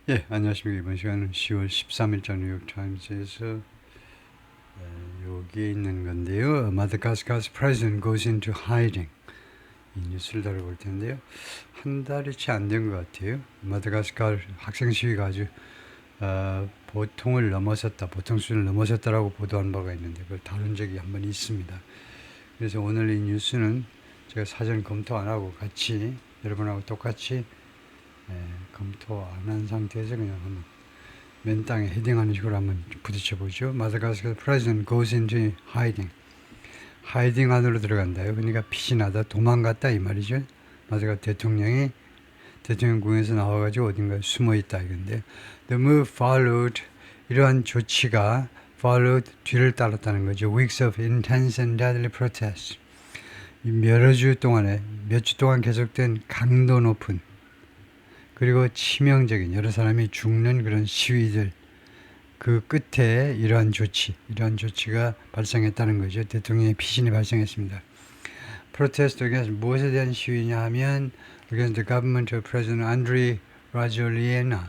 예, 안녕하십니까. 이번 시간은 10월 13일자 뉴욕타임스에서 여기에 있는 건데요. Madagascar's president goes into hiding. 이 뉴스를 다뤄볼 텐데요. 한 달이 채 안 된 것 같아요. 마다가스카르 학생 시위가 아주 보통을 넘어섰다, 보통 수준을 넘어섰다라고 보도한 바가 있는데 그걸 다룬 적이 한 번 있습니다. 그래서 오늘 이 뉴스는 제가 사전 검토 안 하고 같이 여러분하고 똑같이 검토 안 한 상태에서 그냥 한번 맨 땅에 헤딩하는 식으로 한번 부딪혀 보죠. 마다가스카르 president goes into hiding. 하이딩 안으로 들어간다요. 그러니까 피신하다, 도망갔다 이 말이죠. 마다가스카르 대통령이 대통령궁에서 나와가지고 어딘가에 숨어 있다 이건데, the move followed, 이러한 조치가 followed, 뒤를 따랐다는 거죠. weeks of intense and deadly protests. 여러 주 동안에 몇 주 동안 계속된 강도 높은 그리고 치명적인 여러 사람이 죽는 그런 시위들, 그 끝에 이러한 조치가 발생했다는 거죠. 대통령의 피신이 발생했습니다. 프로테스트 against 무엇에 대한 시위냐 하면 against the government of President Andry Rajoelina,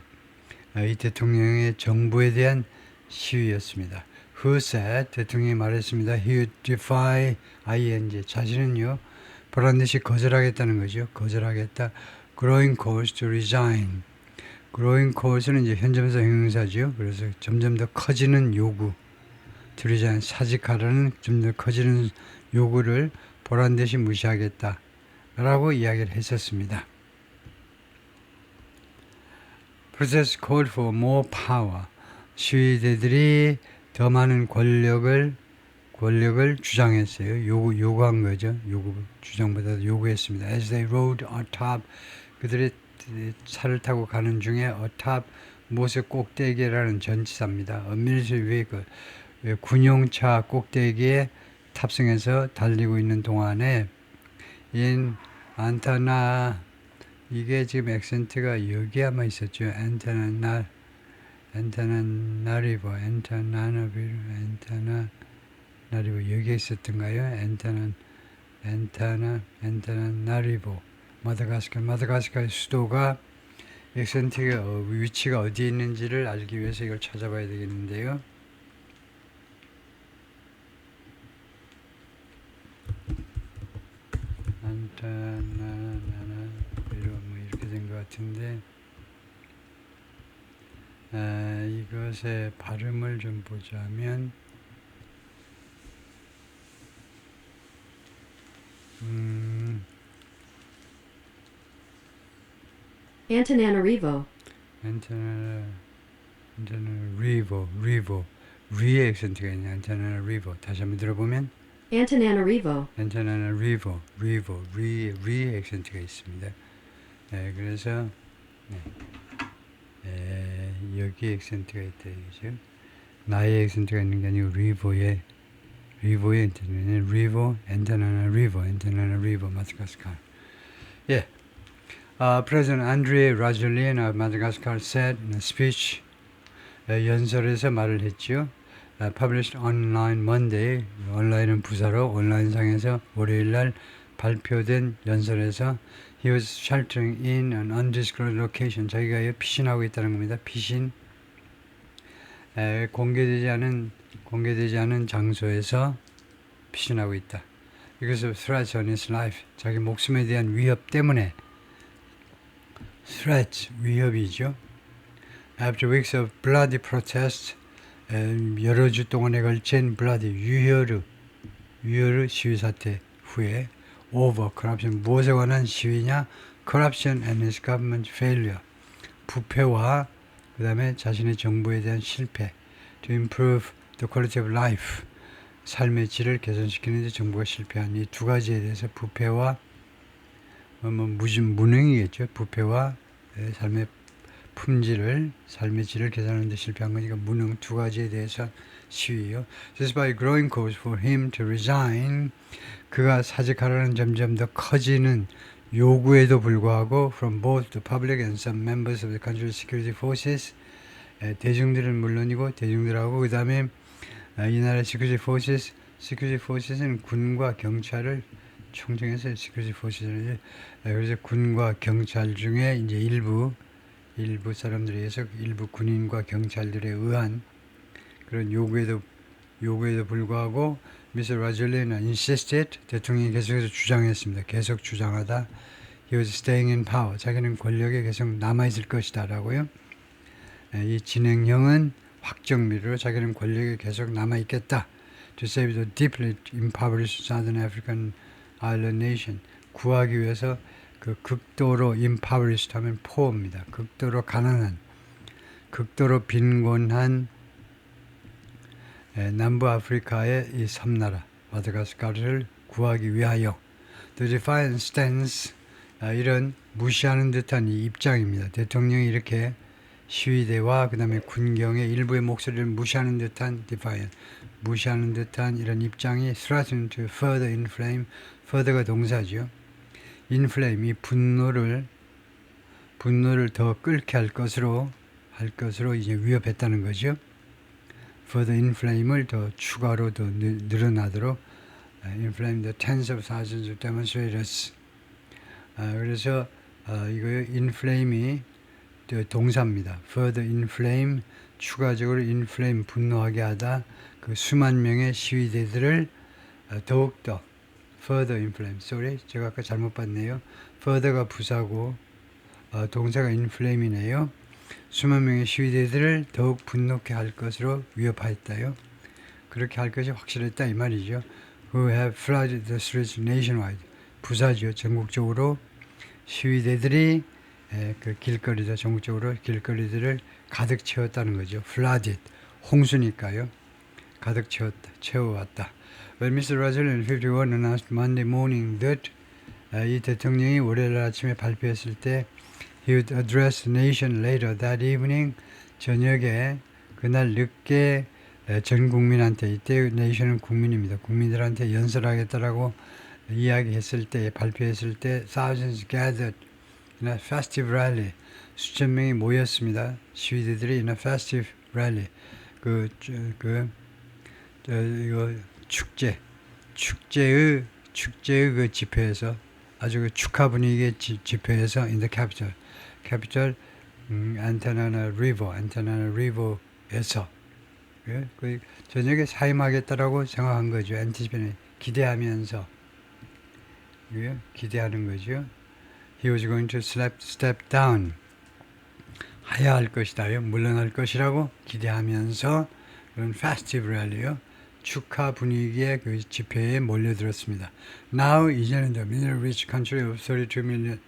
이 대통령의 정부에 대한 시위였습니다. Who said, 대통령이 말했습니다. He would defy ing, 자신은요 보란듯이 거절하겠다는 거죠. 거절하겠다. Growing calls to resign. growing calls는 이제 현재분사 형용사죠. 그래서 점점 더 커지는 요구, to resign, 사직하라는 점점 더 커지는 요구를 보란듯이 무시하겠다 라고 이야기를 했었습니다. Protest called for more power. 시위대들이 더 많은 권력을 주장했어요. 요구한 거죠. 주장보다 요구했습니다. As they rode atop, 그들의 차를 타고 가는 중에 atop, 무엇의 꼭대기라는 전치사입니다. A military vehicle, 군용차 꼭대기에 탑승해서 달리고 있는 동안에 in 안타나, 이게 지금 액센트가 여기 아마 있었죠. 엔타나나리보 여기에 있었던가요? 엔타나나리보 마다가스카르 수도가 액센트가 위치가 어디에 있는지를 알기 위해서 이걸 찾아봐야 되겠는데요. 안타나나나 이렇게 된 것 같은데, 이것의 발음을 좀 보자면 Antananarivo. 리버 리의 액센트가 있네. 안타나나리보. 다시 한번 들어보면 Antananarivo. 안타나나리보 리의 액센트가 있습니다. 그래서 여기 액센트가 있다 이거죠. 나의 액센트가 있는 게 아니고 리버의 엔터는 리버 엔타나나리보 마다가스카르. 예. President Andry Rajoelina of Madagascar said in a speech, 연설에서 말을 했죠. Published online Monday, 온라인은 부사로 온라인상에서 월요일날 발표된 연설에서 he was sheltering in an undisclosed location. 자기가 피신하고 있다는 겁니다. 피신. 공개되지 않은 장소에서 피신하고 있다. Because of threats on his life. 자기 목숨에 대한 위협 때문에. threat, 위협이죠. After weeks of bloody protests, 여러 주 동안에 걸친 bloody, 유혈의 시위 사태 후에 over corruption, 무엇에 관한 시위냐? corruption and his government failure, 부패와 그 다음에 자신의 정부에 대한 실패, to improve the quality of life, 삶의 질을 개선시키는 데 정부가 실패한 이 두 가지에 대해서 부패와 무능이겠죠. 부패와 삶의 질을 개선하는 데 실패한 거니까 무능, 두 가지에 대해서 시위요. Just by growing calls for him to resign, 그가 사직하라는 점점 더 커지는 요구에도 불구하고 from both the public and some members of the country's security forces, 대중들은 물론이고 대중들하고 그 다음에 이 나라의 security forces는 군과 경찰을 총정해서 security forces를, 그래서 군과 경찰 중에 이제 일부 일부 사람들에 의해서 일부 군인과 경찰들에 의한 그런 요구에도 불구하고 미스 라졸리는 insisted, 대통령이 계속해서 주장했습니다. 계속 주장하다 he was staying in power, 자기는 권력에 계속 남아있을 것이다 라고요. 이 진행형은 확정미로 자기는 권력에 계속 남아있겠다. To save the deeply impoverished Southern African Island Nation, 구하기 위해서 그 극도로 impoverished 하면 포입니다. 극도로 가난한, 극도로 빈곤한 남부 아프리카의 이 섬나라 마다가스카르를 구하기 위하여 The defiant stance, 이런 무시하는 듯한 이 입장입니다. 대통령이 이렇게 시위대와 그 다음에 군경의 일부의 목소리를 무시하는 듯한 defiant, 무시하는 듯한 이런 입장이 threaten to further inflame, further가 동사죠. inflame, 이 분노를 더 끓게 할 것으로 이제 위협했다는 거죠. further inflame을 더 추가로 더 늘어나도록 inflame the tens of thousands of demonstrators. 그래서 이거 inflame이 동사입니다. further inflame, 추가적으로 inflame, 분노하게 하다 그 수만 명의 시위대들을 더욱더 further inflame, sorry, 제가 아까 잘못 봤네요. further가 부사고 동사가 inflame이네요. 수만 명의 시위대들을 더욱 분노케 할 것으로 위협하였다요. 그렇게 할 것이 확실했다 이 말이죠. Who have flooded the streets nationwide. 부사죠. 전국적으로 시위대들이 그 전국적으로 길거리들을 가득 채웠다는 거죠. flooded, 홍수니까요. 가득 채워왔다. Well, Mr. Rajoelina 51 announced Monday morning that 이 대통령이 월요일 아침에 발표했을 때 He would address the nation later that evening. 저녁에 그날 늦게 전 국민한테, 이때 nation은 국민입니다. 국민들한테 연설하겠다라고 이야기했을 때, 발표했을 때 thousands gathered in a festive rally. 수천 명이 모였습니다. 시위대들이 in a festive rally. 이거 축제의 그 집회에서 아주 그 축하 분위기의 집회에서 in the capital 안타나나 리버에서 그 저녁에 사임하겠다라고 생각한 거죠. anticipate, 기대하면서 기대하는 거죠. He was going to step down, 하야할 것이다요. 물러날 것이라고 기대하면서 그런 festive rally요. 축하 분위기의 그 집회에 몰려들었습니다. Now 이제는 the mineral rich country of 32 million,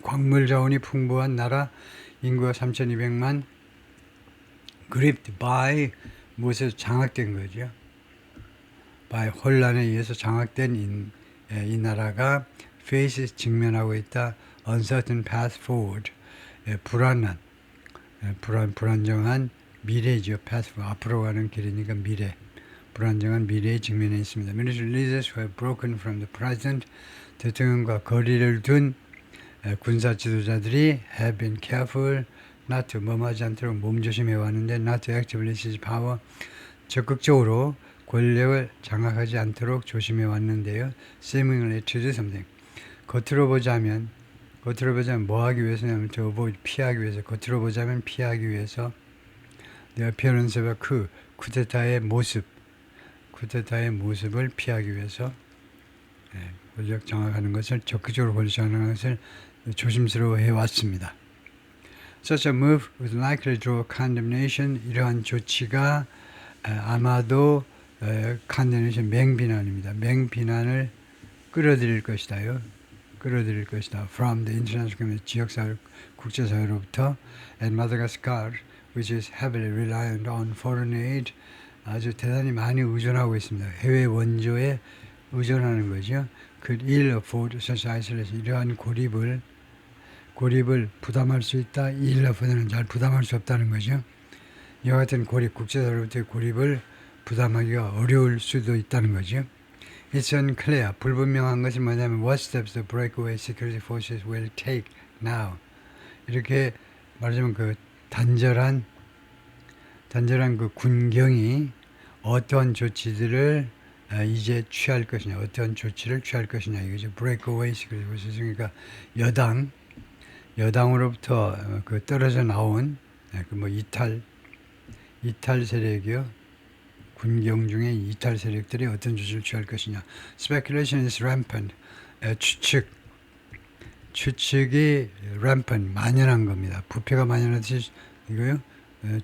광물 자원이 풍부한 나라, 인구가 3,200만, gripped by, 무엇에서 장악된 거죠. by, 혼란에 의해서 장악된 이 나라가 faces, 직면하고 있다. uncertain path forward, 불안정한 미래죠. path forward, 앞으로 가는 길이니까 미래. 불안정한 미래에 직면해 있습니다. Military leaders who have broken from the president, 대통령과 거리를 둔 군사 지도자들이 have been careful not to, 뭐하지 않도록 몸조심해 왔는데 not to actively seize power, 적극적으로 권력을 장악하지 않도록 조심해 왔는데요. seemingly to do something, 겉으로 보자면 뭐 하기 위해서냐면 피하기 위해서, 겉으로 보자면 피하기 위해서 the appearance of a coup, 쿠데타의 모습을 피하기 위해서 권력 장악하는 것을, 적극적으로 권력 장악하는 것을 조심스러워 해왔습니다. Such a move would likely draw condemnation. 이러한 조치가 아마도 condemnation, 맹비난입니다. 맹비난을 끌어들일 것이다요. From the international community, 지역사회, 국제사회로부터, and Madagascar, which is heavily reliant on foreign aid, 아주 대단히 많이 의존하고 있습니다. 해외 원조에 의존하는 거죠. Could ill afford such isolation. 이러한 고립을 부담할 수 있다. ill afford는 잘 부담할 수 없다는 거죠. 이와 같은 국제사회로부터의 고립을 부담하기가 어려울 수도 있다는 거죠. It's unclear. 불분명한 것이 뭐냐면 what steps the breakaway security forces will take now. 이렇게 말하자면 그 단절한 그 군경이 어떠한 조치들을 이제 취할 것이냐, 어떠한 조치를 취할 것이냐 이거죠. breakaway security forces, 그러니까 여당으로부터 그 떨어져 나온 그뭐 이탈 세력이요. 군경 중에 이탈 세력들이 어떤 조치를 취할 것이냐. Speculation is rampant. 추측이 rampant, 만연한 겁니다. 부패가 만연하듯이 이거요.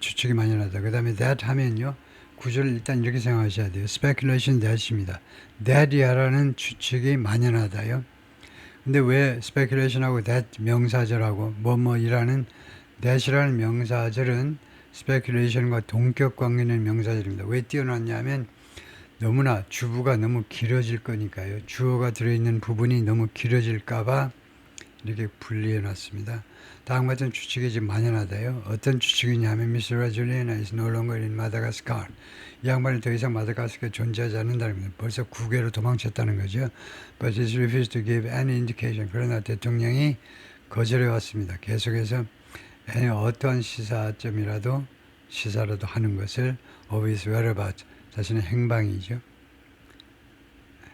추측이 만연하다. 그 다음에 that 하면요. 구조를 일단 이렇게 생각하셔야 돼요. Speculation that입니다. that이라는 추측이 만연하다요. 근데 왜 speculation하고 that 명사절하고 뭐뭐이라는 that이라는 명사절은 speculation과 동격 관계는 명사절입니다. 왜 띄워놨냐면 너무나 주부가 너무 길어질 거니까요. 주어가 들어있는 부분이 너무 길어질까봐 이렇게 분리해놨습니다. 다음 같은 추측이 지금 만연하다요. 어떤 추측이냐면 Mr. Rajulina is no longer in Madagascar. 이 양반이 더 이상 마다가스카르에 존재하지 않는다는 겁니다. 벌써 국외로 도망쳤다는 거죠. But he refused to give any indication. 그러나 대통령이 거절해 왔습니다. 계속해서 어떠한 시사라도 하는 것을 of his whereabouts, 자신의 행방이죠.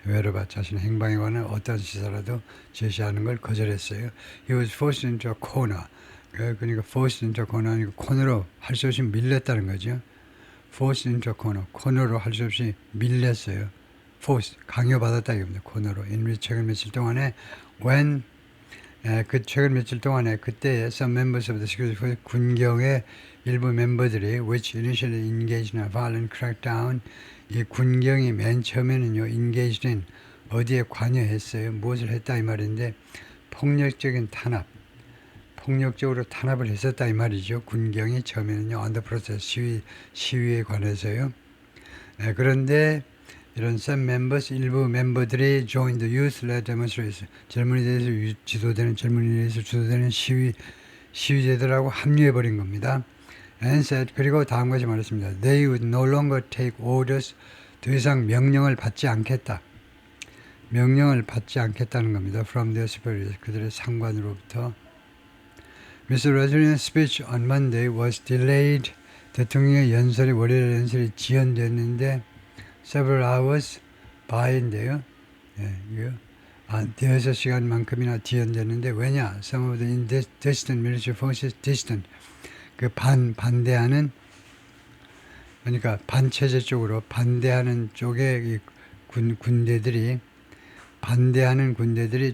whereabouts, 자신의 행방에 관한 어떠한 시사라도 제시하는 걸 거절했어요. He was forced into a corner. 그러니까 forced into a corner 아니고 코너로 할 수 없이 밀렸다는 거죠. forced into a corner. 코너로 할 수 없이 밀렸어요. forced, 강요받았다 이겁니다. 코너로. 최근 며칠 동안에 when 최근 며칠 동안에 그때 some members of the security force, 군경의 일부 멤버들이 which initially engaged in a violent crackdown, 이 군경이 맨 처음에는요 engaged in 어디에 관여했어요. 무엇을 했다 이 말인데 폭력적인 탄압, 폭력적으로 탄압을 했었다 이 말이죠. 군경이 처음에는요 on the process, 시위에 관해서요. 그런데 이런 some members, 일부 멤버들이 joined the youth-led demonstration, 젊은이들에서 주도되는 시위제들하고 합류해버린 겁니다. And said, 그리고 다음 것이 말했습니다. They would no longer take orders, 더 이상 명령을 받지 않겠다. 명령을 받지 않겠다는 겁니다. From their superiors, 그들의 상관으로부터. Mr. Rajulina's speech on Monday was delayed. 대통령의 월요일 연설이 지연됐는데 several hours by인데요. 이거 대여섯 시간만큼이나 지연됐는데 왜냐? Some of the distant military forces, distant, 그 반대하는, 그러니까 반체제 쪽으로 반대하는 쪽의 군대들이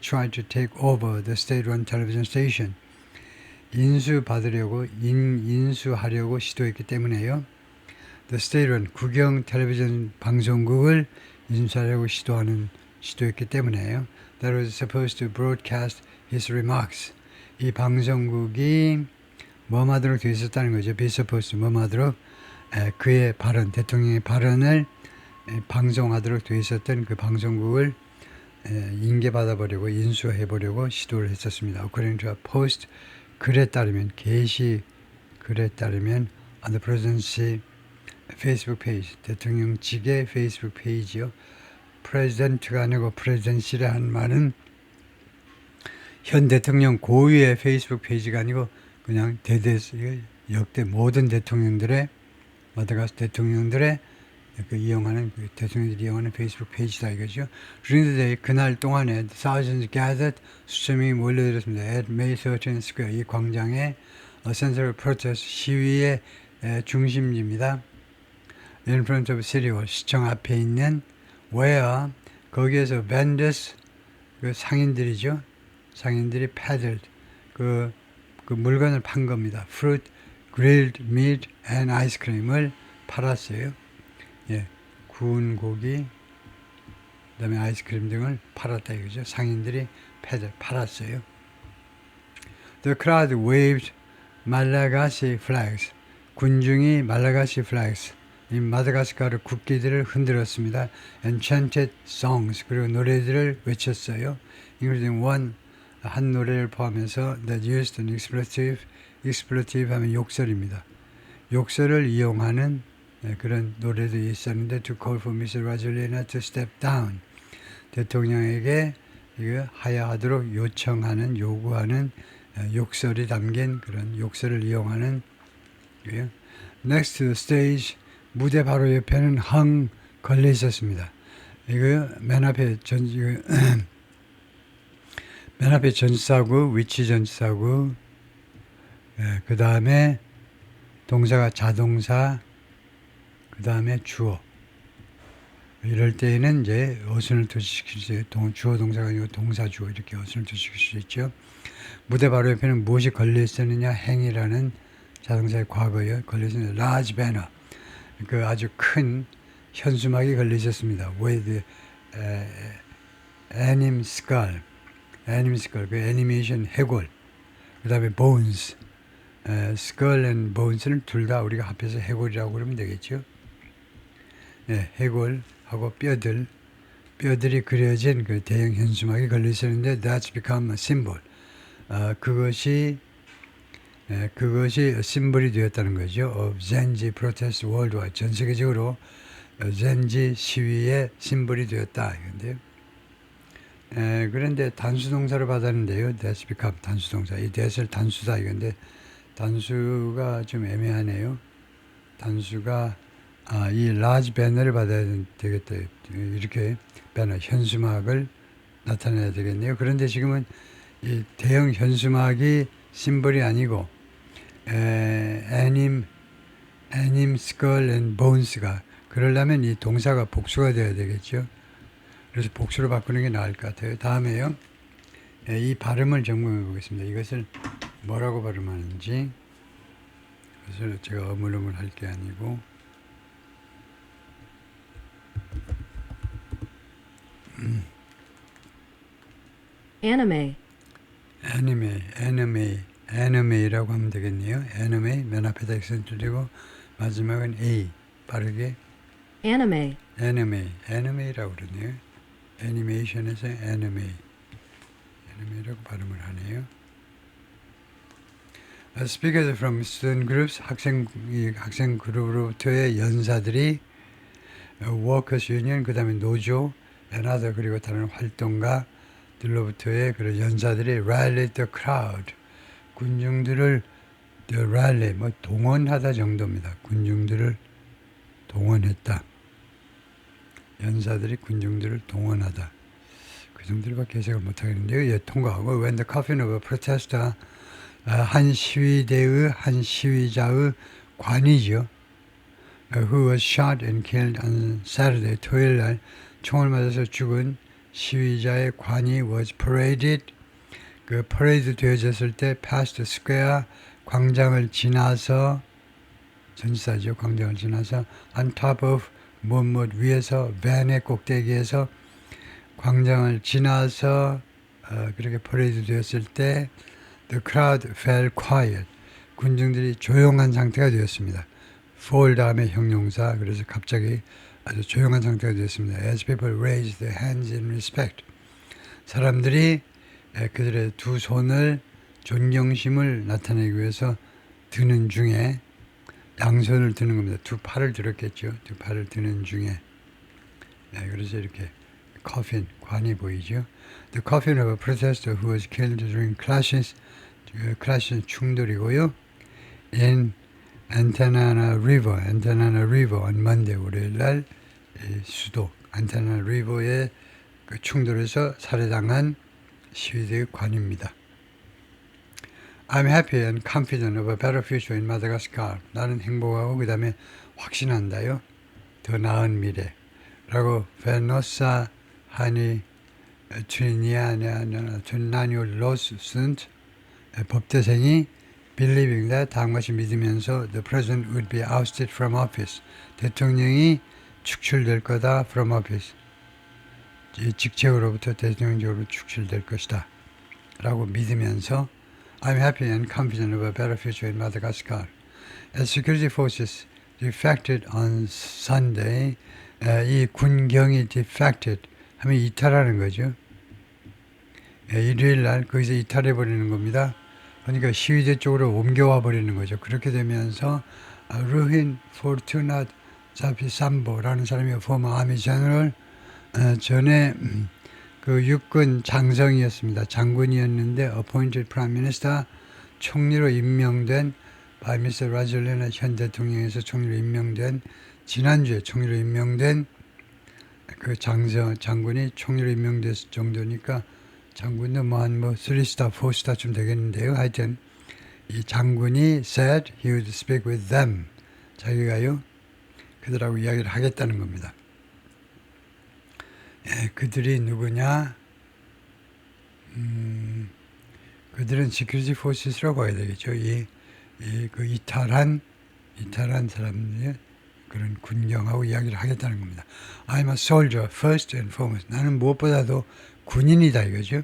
try to take over the state-run television station. 인수하려고 시도했기 때문에요. The state-run 국영 텔레비전 방송국을 인수하려고 시도했기 때문에요. That was supposed to broadcast his remarks. 이 방송국이 뭐하도록 되어 있었다는 거죠. Be supposed to 뭐하도록 그의 발언, 대통령의 발언을 방송하도록 되어 있었던 그 방송국을 인계받아보려고 인수해보려고 시도를 했었습니다. According to a post, 글에 따르면 게시글에 따르면 on the presidency 페이스북 페이지, 대통령직의 페이스북 페이지요. 프레지던트가 아니고 프레지던시라는 말은 현 대통령 고유의 페이스북 페이지가 아니고 그냥 역대 모든 대통령들의 마다가스 대통령들의 대통령들이 이용하는 페이스북 페이지다 이거죠. During the day, 그날 동안에 thousands gathered, 수천 명이 몰려들었습니다. At May 13th Square, 이 광장에 central protest 시위의 중심지입니다. In front of City Hall, 시청 앞에 있는 where, 거기에서 vendors, 그 상인들이죠. 상인들이 peddled, 그 물건을 판 겁니다. Fruit, grilled meat and ice cream을 팔았어요. 구운 고기, 그다음에 아이스크림 등을 팔았다 이거죠. 상인들이 팔았어요. The crowd waved Malagasy flags. 군중이 말라가시 flags, 이 마다가스카르 국기들을 흔들었습니다. And chanted songs, 그리고 노래들을 외쳤어요. including 한 노래를 포함해서 that used an expletive 하면 욕설입니다. 욕설을 이용하는 그런 노래도 있었는데 to call for Mr. Rajulina to step down, 대통령에게 이거 하야하도록 요구하는 욕설이 담긴 그런 욕설을 이용하는 거예요. Next to the stage, 무대 바로 옆에는 항 걸려 있었습니다. 이거 맨 앞에 맨 앞에 전치사구, 위치 전치사구, 그 다음에 동사가 자동사, 그 다음에 주어. 이럴 때에는 이제 어순을 도식시킬 수 있어요. 주어 동사가 아니고 동사 주어 이렇게 어순을 도식시킬 수 있죠. 무대 바로 옆에는 무엇이 걸려 있었느냐 행이라는 자동사의 과거에 걸려 있었는데 large banner 그 아주 큰 현수막이 걸려 있었습니다. with anim skull 그 애니메이션 해골 그 다음에 bones skull and bones는 둘 다 우리가 합해서 해골이라고 그러면 되겠죠. 해골하고 뼈들이 그려진 그 대형 현수막이 걸려 있었는데 that's become a symbol. 그것이 심볼이 되었다는 거죠. of Zenji protest worldwide. 전 세계적으로 젠지 시위의 심볼이 되었다. 이건데요. 그런데 단수동사로 받았는데요. that's become 단수동사. 이 that을 단수다 이건데 단수가 좀 애매하네요. 단수가 이 large banner를 받아야 되겠다. 이렇게 banner 현수막을 나타내야 되겠네요. 그런데 지금은 이 대형 현수막이 심볼이 아니고 anim, skull and bones가 그러려면 이 동사가 복수가 되어야 되겠죠. 그래서 복수로 바꾸는 게 나을 것 같아요. 다음에요. 이 발음을 점검해 보겠습니다. 이것을 뭐라고 발음하는지. 그래서 제가 어물어물 할 게 아니고 anime, anime이라고 하면 되겠네요. anime 맨 앞에다 액센트 들리고 마지막은 a 빠르게 anime이라고 그러네요. 애니메이션에서 anime이라고 발음을 하네요. Speakers from student groups 학생 그룹으로부터의 연사들이 workers union 그 다음에 노조 and other 그리고 다른 활동가들로부터의 그런 연사들이 rally the crowd 군중들을 rally 동원하다 정도입니다. 군중들을 동원했다. 연사들이 군중들을 동원하다. 그 정도로밖에 해석을 못하겠는데요. 통과하고 when the coffin of a protester 한 시위대의 한 시위자의 관이죠. Who was shot and killed on Saturday 토요일 날 총을 맞아서 죽은 시위자의 관이 was paraded 그 퍼레이드 되어졌을 때 past the square 광장을 지나서 전치사죠. 광장을 지나서 on top of 무엇 위에서 밴의 꼭대기에서 광장을 지나서 그렇게 퍼레이드 되었을 때 the crowd fell quiet 군중들이 조용한 상태가 되었습니다. fall 다음에 형용사 그래서 갑자기 아주 조용한 상태가 되었습니다. as people raised their hands in respect 사람들이 그들의 두 손을 존경심을 나타내기 위해서 드는 중에 양손을 드는 겁니다. 두 팔을 들었겠죠. 두 팔을 드는 중에 그래서 이렇게 coffin, 관이 보이죠. The coffin of a protester who was killed during clashes 충돌이고요. In Antanana River on Monday 월요일날 수도 안타나 리버의 그 충돌에서 살해당한 시위대의 관입니다. I'm happy and confident of a better future in Madagascar. 나는 행복하고 그 다음에 확신한다요. 더 나은 미래라고 베노사 하니 트리니아니오 로스슨트 법대생이 believing that 다음 것이 믿으면서 the president would be ousted from office. 대통령이 축출될 거다 from office. 직책으로부터 대통령적으로 축출될 것이다. 라고 믿으면서 I'm happy and confident of a better future in Madagascar. As security forces defected on Sunday, 이 군경이 defected 하면 이탈하는 거죠. 일요일 날 거기서 이탈해 버리는 겁니다. 그러니까 시위대 쪽으로 옮겨와 버리는 거죠. 그렇게 되면서 루힌 포르투나 자피삼보라는 사람이 former army general 전에 그 육군 장성이었습니다. 장군이었는데 appointed prime minister 총리로 임명된 by Mr. 라졸레나 현 대통령에서 총리로 임명된 지난주에 총리로 임명된 그 장군이 총리로 임명됐을 정도니까 장군도 뭐한 3스타, 4스타쯤 되겠는데요. 하여튼 이 장군이 said he would speak with them. 자기가요 그들하고 이야기를 하겠다는 겁니다. 예, 그들이 누구냐? 그들은 security forces라고 봐야 되겠죠. 그 이탈한 사람들 그런 군경하고 이야기를 하겠다는 겁니다. I'm a soldier first and foremost. 나는 무엇보다도 군인이다 이거죠.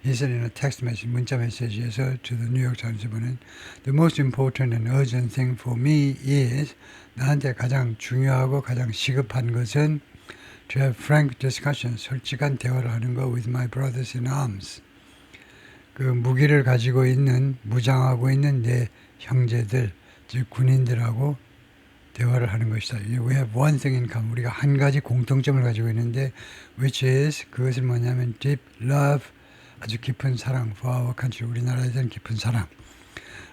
He said in a text message, 문자 메시지에서 to the New York Times 보는 The most important and urgent thing for me is 나한테 가장 중요하고 가장 시급한 것은 to have frank discussion, 솔직한 대화를 하는 거 with my brothers in arms. 그 무기를 가지고 있는 무장하고 있는 내 형제들, 즉 군인들하고 대화를 하는 것이다. We have one thing in common. 우리가 한 가지 공통점을 가지고 있는데, which is 그것은 뭐냐면 deep love, 아주 깊은 사랑 for our country, 우리나라에 대한 깊은 사랑.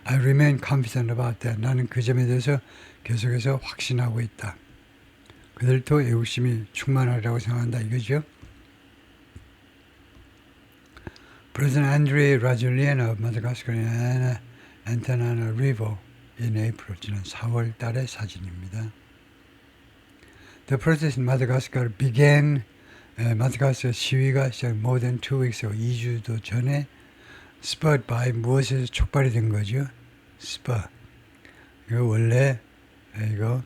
I remain confident about that. 나는 그 점에 대해서 계속해서 확신하고 있다. 그들도 애국심이 충만하리라고 생각한다 이거죠. President Andrei Rajoelina of Madagascar and Antananarivo in April, 지난 4월 달의 사진입니다. The protest in Madagascar began, 마다가스카르 시위가 시작 more than 2 weeks ago, 2주도 전에 spurred by 무엇에서 촉발이 된 거죠? spur. 이거 원래 이거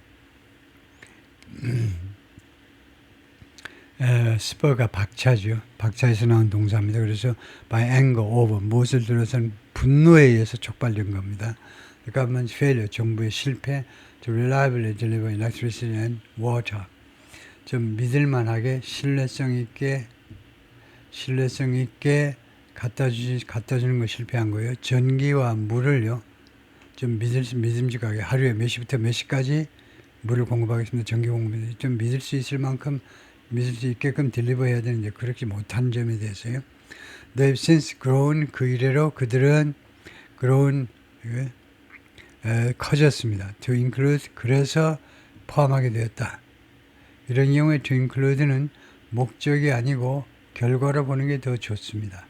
spur가 박차죠. 박차에서 나온 동사입니다. 그래서 by anger over 무엇을 들어서는 분노에 의해서 촉발된 겁니다. The government's failure, 정부의 실패 to reliably deliver electricity and water. 좀 믿을만하게 신뢰성 있게 갖다 주는 거 실패한 거예요. 전기와 물을요 좀 믿음직하게 하루에 몇 시부터 몇 시까지 물을 공급하겠습니다. 전기 공급에 좀 믿을 수 있게끔 딜리버 해야 되는데 그렇게 못한 점에 대해서요. They've since grown, 그 이래로 그들은 grown 커졌습니다. To include, 그래서 포함하게 되었다. 이런 경우에 to include는 목적이 아니고 결과로 보는 게 더 좋습니다.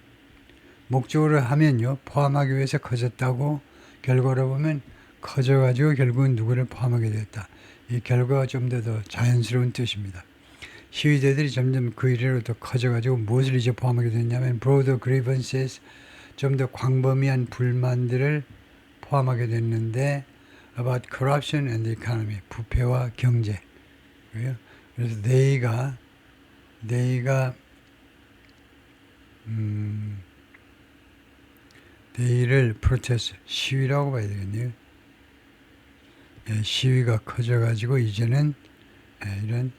목적으로 하면요 포함하기 위해서 커졌다고, 결과로 보면 커져가지고 결국은 누구를 포함하게 되었다. 이 결과가 좀 더 자연스러운 뜻입니다. 시위대들이 점점 그 이래로 더 커져가지고 무엇을 이제 포함하게 됐냐면 broader grievances, 좀 더 광범위한 불만들을 포함하게 됐는데 about corruption and the economy, 부패와 경제. 그래서 they를 protest, 시위라고 봐야 되겠네요. 시위가 커져가지고 이제는 이런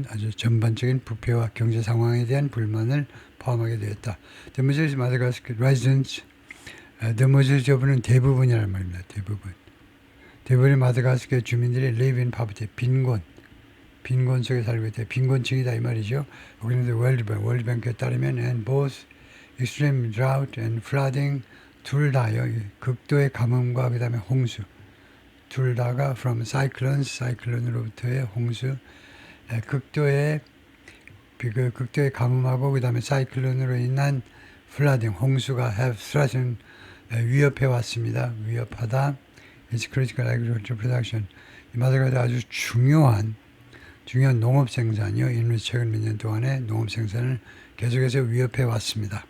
아주 전반적인 부패와 경제 상황에 대한 불만을 포함하게 되었다. The majority of Madagascar residents, the majority of는 대부분이라는 말입니다. 대부분의 마다가스카 주민들이 live in poverty, 빈곤 속에 살고 있다. 빈곤층이다 이 말이죠. 여기는 월드뱅크에 따르면 and both extreme drought and flooding, 둘 다요. 극도의 가뭄과 그 다음에 홍수, 둘 다가 from 사이클론으로부터의 홍수, 극도의 가뭄하고 그 다음에 사이클론으로 인한 flooding, 홍수가 have threatened, 위협해 왔습니다. 위협하다. It's critical agricultural production. 이 마다가스카르 아주 중요한 농업 생산이요. 인류 최근 몇 년 동안의 농업 생산을 계속해서 위협해 왔습니다.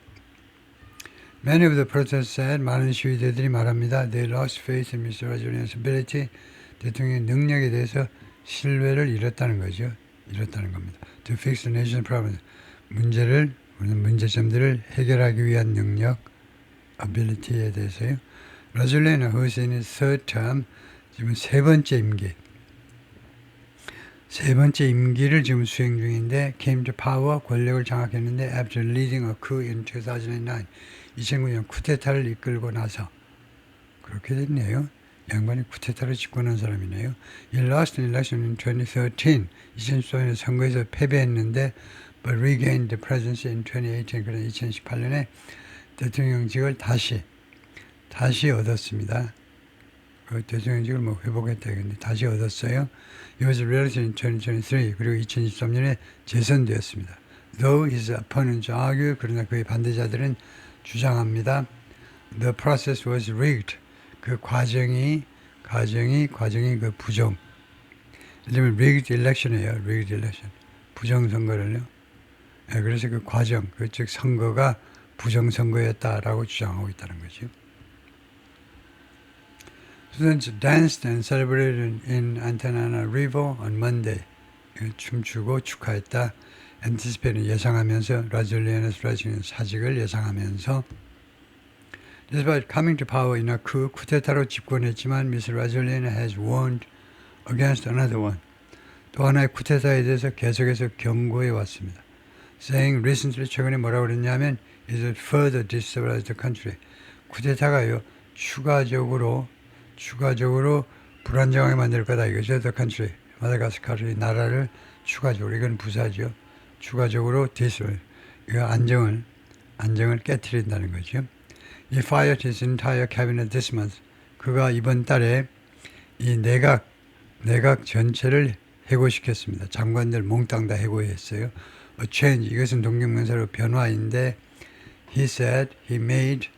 Many of the protesters said, 많은 시위대들이 말합니다. They lost faith in Mr. Rajoelina's ability. 대통령의 능력에 대해서 신뢰를 잃었다는 거죠. 잃었다는 겁니다. To fix the nation's problems. 문제점들을 해결하기 위한 능력, ability에 대해서요. 라졸레나 who's in his third term, 지금 세 번째 임기를 지금 수행 중인데 came to power, 권력을 장악했는데 after leading a coup in 2009, 2009년 쿠데타를 이끌고 나서 그렇게 됐네요. 양반이 쿠데타를 집권한 사람이네요. He lost an election in 2013, 2014년 선거에서 패배했는데 but regained the presidency in 2018, 그러나 2018년에 대통령직을 다시 얻었습니다. 그 대통령직을 회복했다 했는데 다시 얻었어요. He was re-elected in 2023, 그리고 2023년에 재선되었습니다. Though his opponents argue, 그러나 그의 반대자들은 주장합니다. The process was rigged. 그 과정이 그 부정. 예를 들면 rigged election이에요. rigged election. 부정 선거를요. 네, 그래서 그 과정, 즉 선거가 부정 선거였다라고 주장하고 있다는 거죠. Students danced and celebrated in Antanana River on Monday. 춤추고 축하했다. Anticipating 예상하면서 라졸리안에서 라지는 사직을 예상하면서 Despite coming to power in a coup, 쿠데타로 집권했지만 Ms. Rajoelina has warned against another one. 또 하나의 쿠데타에 대해서 계속해서 경고해 왔습니다. Saying recently 최근에 뭐라고 그랬냐면 it will further destabilize the country. 쿠데타가요 추가적으로 불안정하게 만들 거다 이거죠. The country. 마다가스카르의 나라를 추가적으로 이건 부사죠. 추가적으로 디스를 이거 안정을 깨트린다는 거죠. He fired his entire cabinet this month. 그가 이번 달에 이 내각 전체를 해고시켰습니다. 장관들 몽땅 다 해고했어요. A change 이것은 동경명사로 변화인데 he said he made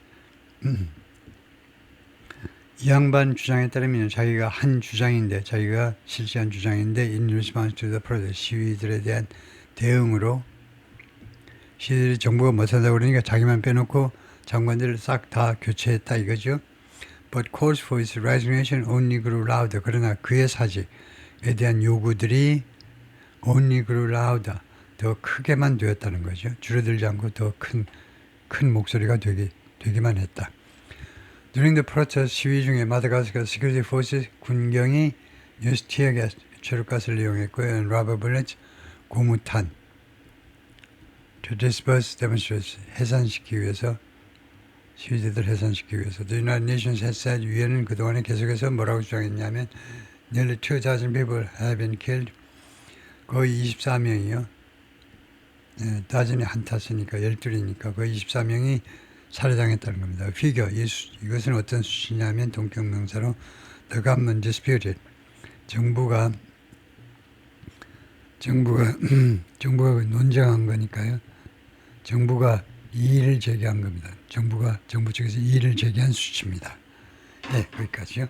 이 양반 주장에 따르면 자기가 한 주장인데 자기가 실시한 주장인데 in response to the protest 시위들에 대한 대응으로 시위들이 정부가 못한다고 그러니까 자기만 빼놓고 장관들을 싹 다 교체했다 이거죠. But calls for his resignation only grew louder. 그러나 그의 사직에 대한 요구들이 only grew louder. 더 크게만 되었다는 거죠. 줄어들지 않고 더 큰 목소리가 되기만 했다. During the protest 시위 중에 마다가스카르 security forces 군경이 used tear gas 최루가스를 이용했고요. and rubber bullets 고무탄 to disperse demonstrators 해산시키기 위해서 시위대들 해산시키기 위해서 The United Nations has said 유엔은 그동안에 계속해서 뭐라고 주장했냐면 nearly 2,000 people have been killed 거의 24명이요. 네, 다진이 한 탔으니까 12이니까 거의 24명이 살해당했다는 겁니다. figure 이것은 어떤 수치냐면 동격명사로 the government disputed 정부가 논쟁한 거니까요. 정부가 이의를 제기한 겁니다. 정부 측에서 이의를 제기한 수치입니다. 네, 거기까지요.